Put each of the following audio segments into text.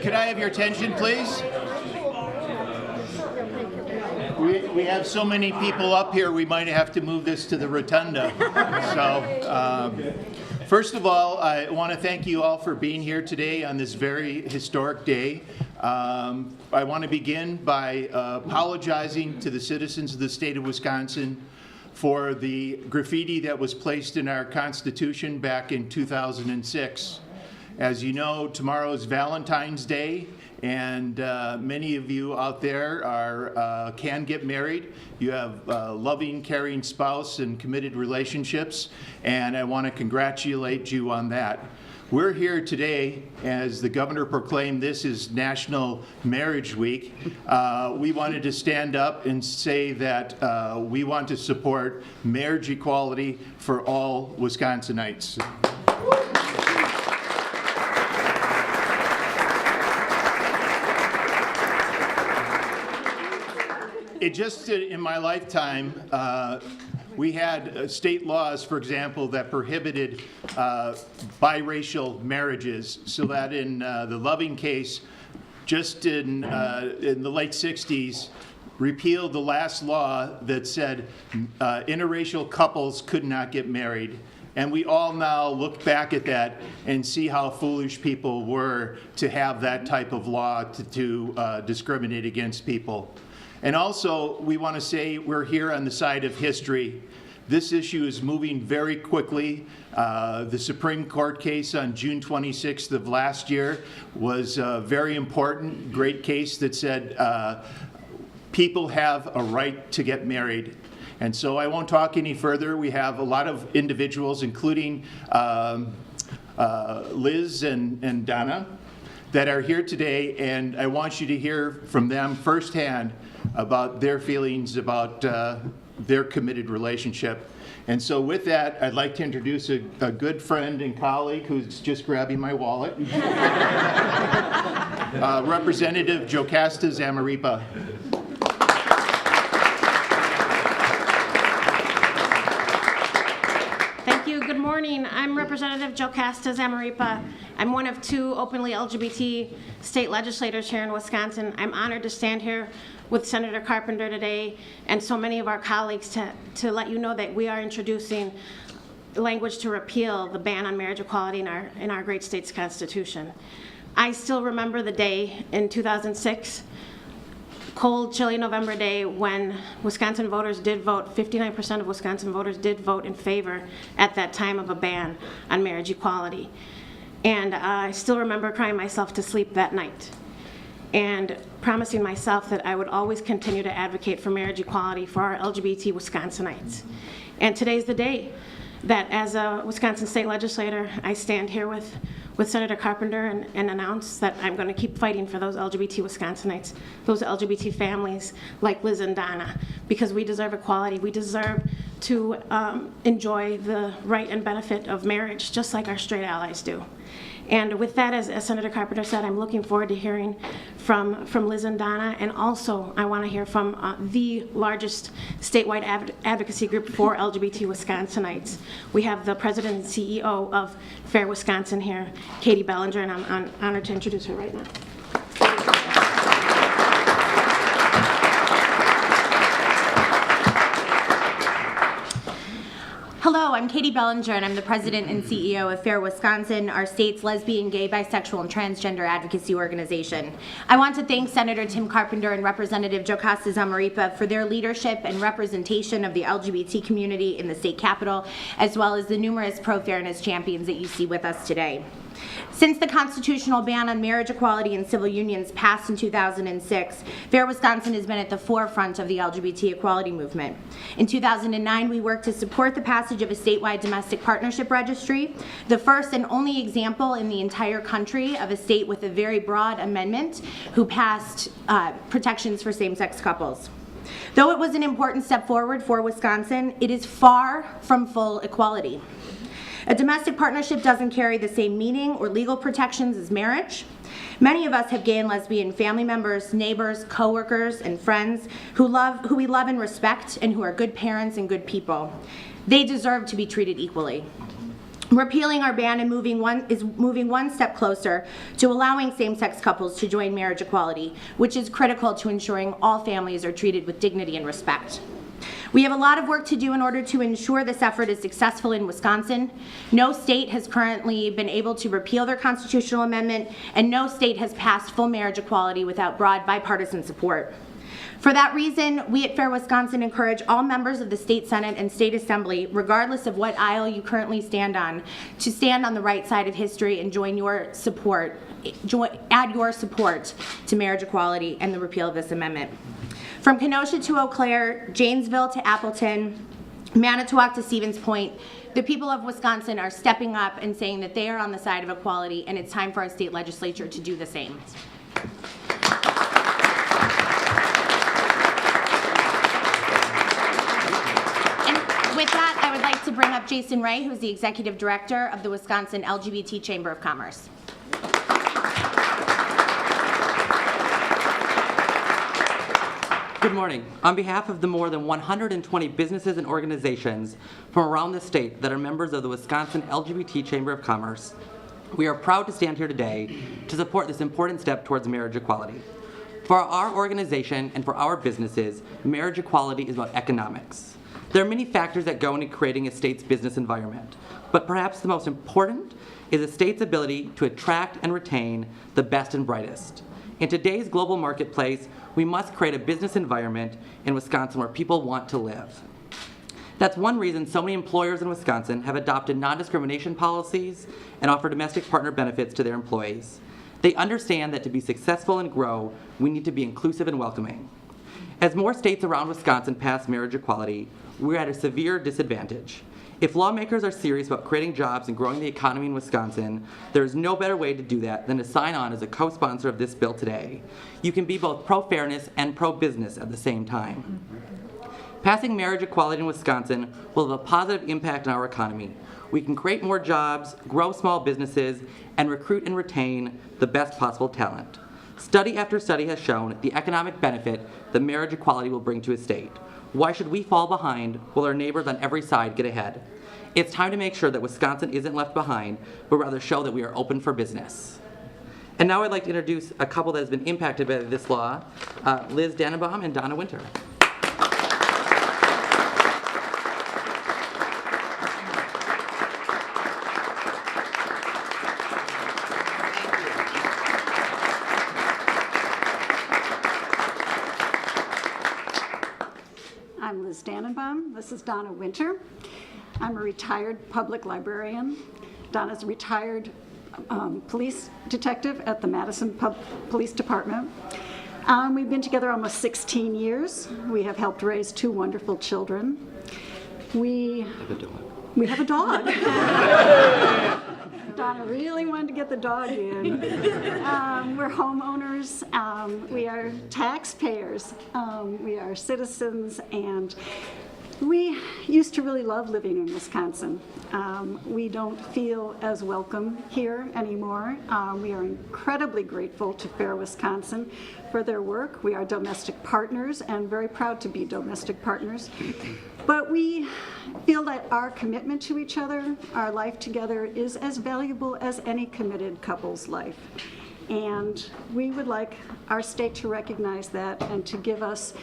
Could I have your attention, please? We have so many people up here, we might have to move this to the rotunda. So, first of all, I want to thank you all for being here today on this very historic day. I want to begin by apologizing to the citizens of the state of Wisconsin for the graffiti that was placed in our Constitution back in 2006. As you know, tomorrow is Valentine's Day, and many of you out there can get married. You have a loving, caring spouse and committed relationships, and I want to congratulate you on that. We're here today, as the governor proclaimed this is National Marriage Week. We wanted to stand up and say that we want to support marriage equality for all Wisconsinites. In my lifetime, we had state laws, for example, that prohibited biracial marriages, so that in the Loving case, just in the late 60s, repealed the last law that said interracial couples could not get married. And we all now look back at that and see how foolish people were to have that type of law to discriminate against people. And also, we want to say we're here on the side of history. This issue is moving very quickly. The Supreme Court case on June 26th of last year was a very important, great case that said people have a right to get married. And so I won't talk any further. We have a lot of individuals, including Liz and Donna, that are here today, and I want you to hear from them firsthand about their feelings about their committed relationship. And so with that, I'd like to introduce a good friend and colleague who's just grabbing my wallet. Representative JoCasta Zamarripa. Thank you. Good morning. I'm Representative JoCasta Zamarripa. I'm one of two openly LGBT state legislators here in Wisconsin. I'm honored to stand here with Senator Carpenter today and so many of our colleagues to let you know that we are introducing language to repeal the ban on marriage equality in our great state's constitution. I still remember the day in 2006, cold, chilly November day, when Wisconsin voters did vote. 59% of Wisconsin voters did vote in favor at that time of a ban on marriage equality. And I still remember crying myself to sleep that night and promising myself that I would always continue to advocate for marriage equality for our LGBT Wisconsinites. And today's the day that, as a Wisconsin state legislator, I stand here with Senator Carpenter and announce that I'm going to keep fighting for those LGBT Wisconsinites, those LGBT families like Liz and Donna, because we deserve equality. We deserve to enjoy the right and benefit of marriage just like our straight allies do. And with that, as Senator Carpenter said, I'm looking forward to hearing from Liz and Donna, and also I want to hear from the largest statewide advocacy group for LGBT Wisconsinites. We have the president and CEO of Fair Wisconsin here, Katie Bellinger, and I'm honored to introduce her right now. Hello, I'm Katie Bellinger, and I'm the president and CEO of Fair Wisconsin, our state's lesbian, gay, bisexual, and transgender advocacy organization. I want to thank Senator Tim Carpenter and Representative JoCasta Zamarripa for their leadership and representation of the LGBT community in the state capitol, as well as the numerous pro-fairness champions that you see with us today. Since the constitutional ban on marriage equality and civil unions passed in 2006, Fair Wisconsin has been at the forefront of the LGBT equality movement. In 2009, we worked to support the passage of a statewide domestic partnership registry, the first and only example in the entire country of a state with a very broad amendment who passed protections for same-sex couples. Though it was an important step forward for Wisconsin, it is far from full equality. A domestic partnership doesn't carry the same meaning or legal protections as marriage. Many of us have gay and lesbian family members, neighbors, coworkers, and friends who we love and respect and who are good parents and good people. They deserve to be treated equally. Repealing our ban and moving one step closer to allowing same-sex couples to join marriage equality, which is critical to ensuring all families are treated with dignity and respect. We have a lot of work to do in order to ensure this effort is successful in Wisconsin. No state has currently been able to repeal their constitutional amendment, and no state has passed full marriage equality without broad bipartisan support. For that reason, we at Fair Wisconsin encourage all members of the State Senate and State Assembly, regardless of what aisle you currently stand on, to stand on the right side of history and add your support to marriage equality and the repeal of this amendment. From Kenosha to Eau Claire, Janesville to Appleton, Manitowoc to Stevens Point, the people of Wisconsin are stepping up and saying that they are on the side of equality, and it's time for our state legislature to do the same. With that, I would like to bring up Jason Ray, who's the Executive Director of the Wisconsin LGBT Chamber of Commerce. Good morning. On behalf of the more than 120 businesses and organizations from around the state that are members of the Wisconsin LGBT Chamber of Commerce, we are proud to stand here today to support this important step towards marriage equality. For our organization and for our businesses, marriage equality is about economics. There are many factors that go into creating a state's business environment, but perhaps the most important is a state's ability to attract and retain the best and brightest. In today's global marketplace, we must create a business environment in Wisconsin where people want to live. That's one reason so many employers in Wisconsin have adopted non-discrimination policies and offer domestic partner benefits to their employees. They understand that to be successful and grow, we need to be inclusive and welcoming. As more states around Wisconsin pass marriage equality, we're at a severe disadvantage. If lawmakers are serious about creating jobs and growing the economy in Wisconsin, there is no better way to do that than to sign on as a co-sponsor of this bill today. You can be both pro-fairness and pro-business at the same time. Passing marriage equality in Wisconsin will have a positive impact on our economy. We can create more jobs, grow small businesses, and recruit and retain the best possible talent. Study after study has shown the economic benefit that marriage equality will bring to a state. Why should we fall behind while our neighbors on every side get ahead? It's time to make sure that Wisconsin isn't left behind, but rather show that we are open for business. And now I'd like to introduce a couple that has been impacted by this law, Liz Dannenbaum and Donna Winter. I'm Liz Dannenbaum. This is Donna Winter. I'm a retired public librarian. Donna's a retired police detective at the Madison Police Department. We've been together almost 16 years. We have helped raise 2 wonderful children. We have a dog. Donna really wanted to get the dog in. We're homeowners, we are taxpayers, we are citizens, and we used to really love living in Wisconsin. We don't feel as welcome here anymore. We are incredibly grateful to Fair Wisconsin for their work. We are domestic partners and very proud to be domestic partners. But we feel that our commitment to each other, our life together, is as valuable as any committed couple's life. And we would like our state to recognize that and to give us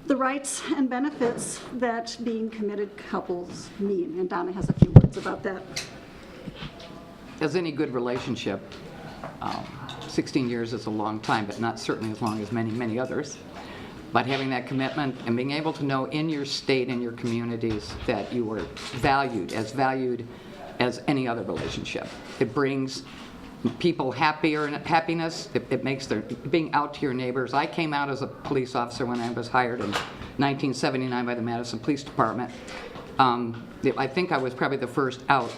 the rights and benefits that being committed couples mean. And Donna has a few words about that. As any good relationship, 16 years is a long time, but not certainly as long as many, many others. But having that commitment and being able to know in your state and your communities that you are valued as any other relationship. It brings people happiness. It makes their being out to your neighbors. I came out as a police officer when I was hired in 1979 by the Madison Police Department. I think I was probably the first out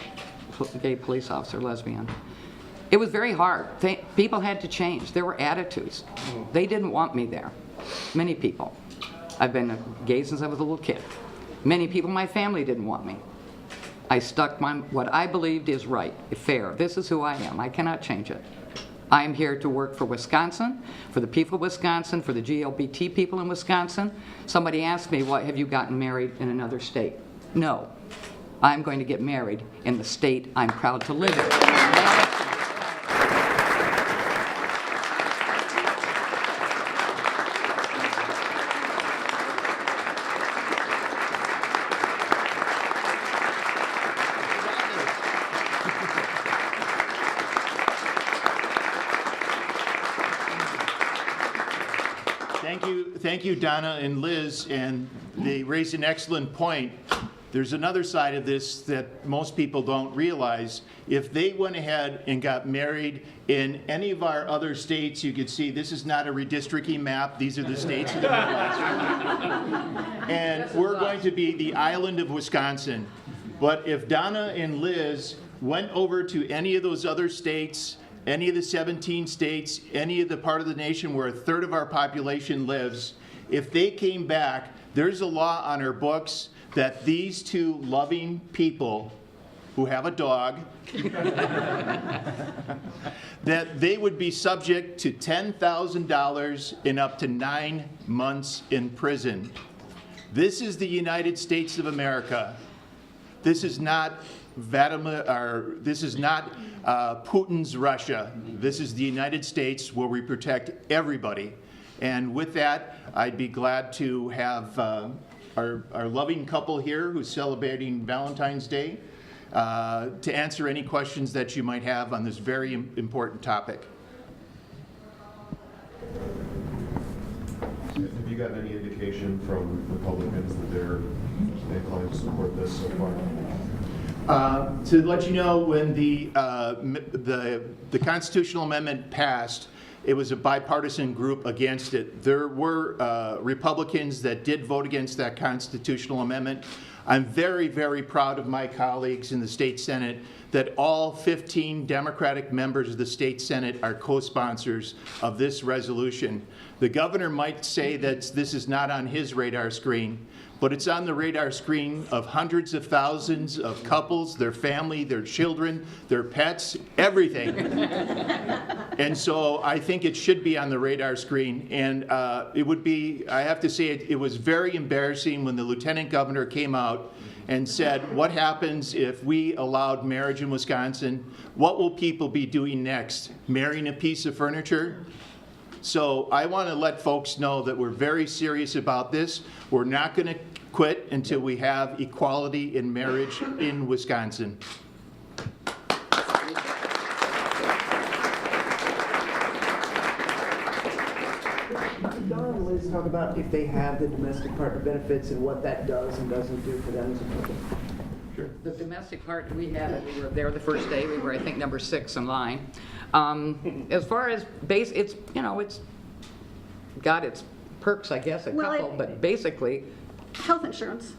gay police officer, lesbian. It was very hard. People had to change. There were attitudes. They didn't want me there. Many people. I've been gay since I was a little kid. Many people in my family didn't want me. I stuck what I believed is right, fair. This is who I am. I cannot change it. I am here to work for Wisconsin, for the people of Wisconsin, for the GLBT people in Wisconsin. Somebody asked me, "What, have you gotten married in another state?" No. I'm going to get married in the state I'm proud to live in. Thank you, Donna and Liz, and they raised an excellent point. There's another side of this that most people don't realize. If they went ahead and got married in any of our other states, you could see this is not a redistricting map. These are the states of the Midwest. And we're going to be the island of Wisconsin. But if Donna and Liz went over to any of those other states, any of the 17 states, any of the part of the nation where a third of our population lives, if they came back, there's a law on our books that these two loving people who have a dog, that they would be subject to $10,000 and up to 9 months in prison. This is the United States of America. This is not Vladimir, or this is not Putin's Russia. This is the United States where we protect everybody. And with that, I'd be glad to have our loving couple here who's celebrating Valentine's Day to answer any questions that you might have on this very important topic. Have you gotten any indication from Republicans that they're inclined to support this so far? To let you know, when the constitutional amendment passed, it was a bipartisan group against it. There were Republicans that did vote against that constitutional amendment. I'm very, very proud of my colleagues in the state Senate that all 15 Democratic members of the state Senate are co-sponsors of this resolution. The governor might say that this is not on his radar screen, but it's on the radar screen of hundreds of thousands of couples, their family, their children, their pets, everything. And so I think it should be on the radar screen. And it would be, I have to say, it was very embarrassing when the lieutenant governor came out and said, what happens if we allowed marriage in Wisconsin? What will people be doing next? Marrying a piece of furniture? So I want to let folks know that we're very serious about this. We're not going to quit until we have equality in marriage in Wisconsin. Donna and Liz talk about if they have the domestic partner benefits and what that does and doesn't do for them as a couple. Sure. The domestic part, we have it. We were there the first day. We were, I think, number 6 in line. As far as base, it's, you know, it's got its perks, I guess, but basically, Health insurance.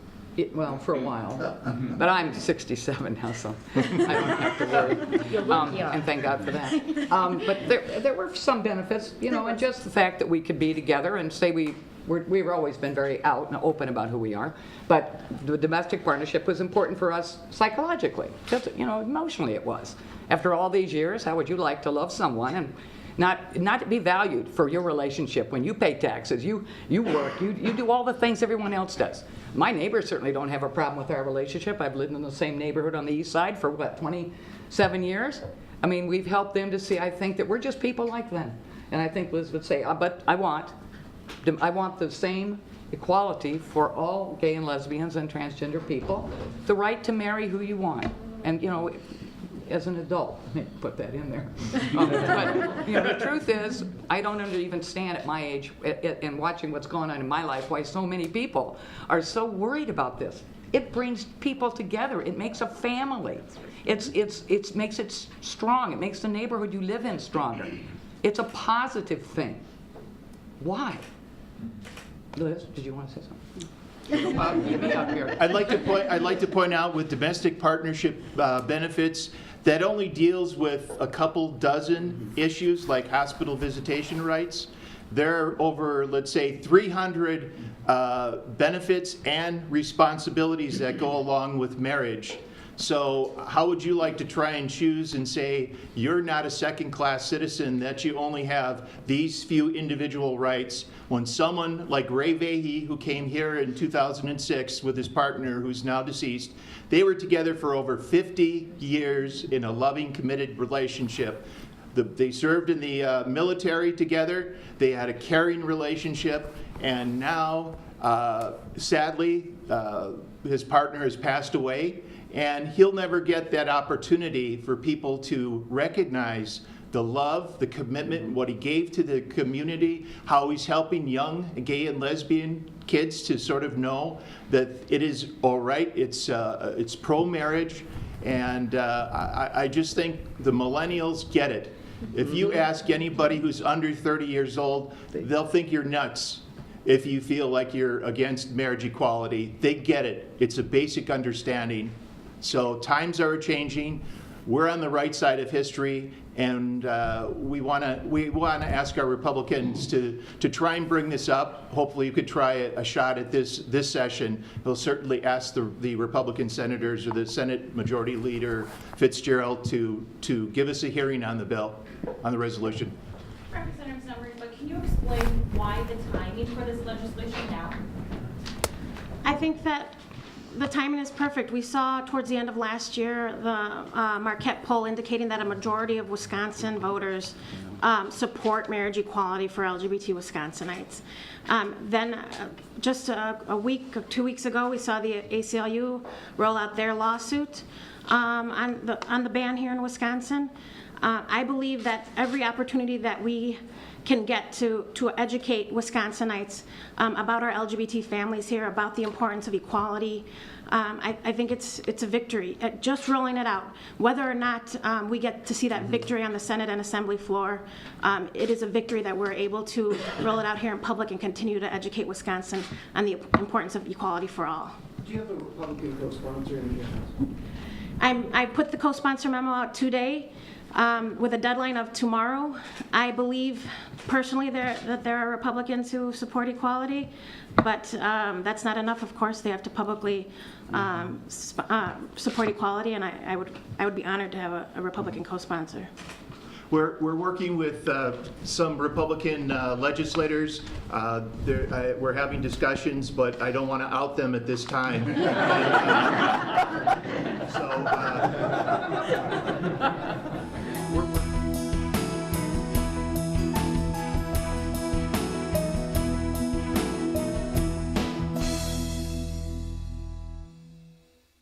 well, for a while. But I'm 67 now, so I don't have to worry. And thank God for that. But there were some benefits, you know, and just the fact that we could be together and say we've always been very out and open about who we are. But the domestic partnership was important for us psychologically. Just, you know, emotionally it was. After all these years, how would you like to love someone and not be valued for your relationship when you pay taxes, you work, you do all the things everyone else does. My neighbors certainly don't have a problem with our relationship. I've lived in the same neighborhood on the east side for, 27 years? I mean, we've helped them to see, I think, that we're just people like them. And I think Liz would say, but I want the same equality for all gay and lesbians and transgender people, the right to marry who you want. And, you know, as an adult, put that in there. But you know, the truth is, I don't even stand at my age and watching what's going on in my life, why so many people are so worried about this. It brings people together. It makes a family. It makes it strong. It makes the neighborhood you live in stronger. It's a positive thing. Why? Liz, did you want to say something? Get me up here. I'd like to point out with domestic partnership benefits, that only deals with a couple dozen issues like hospital visitation rights. There are over, let's say, 300 benefits and responsibilities that go along with marriage So how would you like to try and choose and say you're not a second-class citizen, that you only have these few individual rights, when someone like Ray Vahey, who came here in 2006 with his partner who's now deceased, they were together for over 50 years in a loving, committed relationship. They served in the military together, they had a caring relationship, and now, sadly, his partner has passed away, and he'll never get that opportunity for people to recognize the love, the commitment, what he gave to the community, how he's helping young gay and lesbian kids to sort of know that it is all right, it's pro-marriage, and I just think the millennials get it. If you ask anybody who's under 30 years old, they'll think you're nuts if you feel like you're against marriage equality. They get it. It's a basic understanding. So times are changing. We're on the right side of history, and we want to ask our Republicans to try and bring this up. Hopefully, you could try a shot at this session. We'll certainly ask the Republican senators or the Senate Majority Leader Fitzgerald to give us a hearing on the bill, on the resolution. Representative Zamarripa, can you explain why the timing for this legislation now? I think that the timing is perfect. We saw towards the end of last year the Marquette poll indicating that a majority of Wisconsin voters support marriage equality for LGBT Wisconsinites. Then just a week or 2 weeks ago, we saw the ACLU roll out their lawsuit on the ban here in Wisconsin. I believe that every opportunity that we can get to educate Wisconsinites about our LGBT families here, about the importance of equality, I think it's a victory. Just rolling it out, whether or not we get to see that victory on the Senate and Assembly floor, it is a victory that we're able to roll it out here in public and continue to educate Wisconsin on the importance of equality for all. Do you have a Republican co-sponsor in your house? I put the co-sponsor memo out today with a deadline of tomorrow. I believe personally that there are Republicans who support equality, but that's not enough. Of course, they have to publicly support equality, and I would be honored to have a Republican co-sponsor. We're working with some Republican legislators. We're having discussions, but I don't want to out them at this time.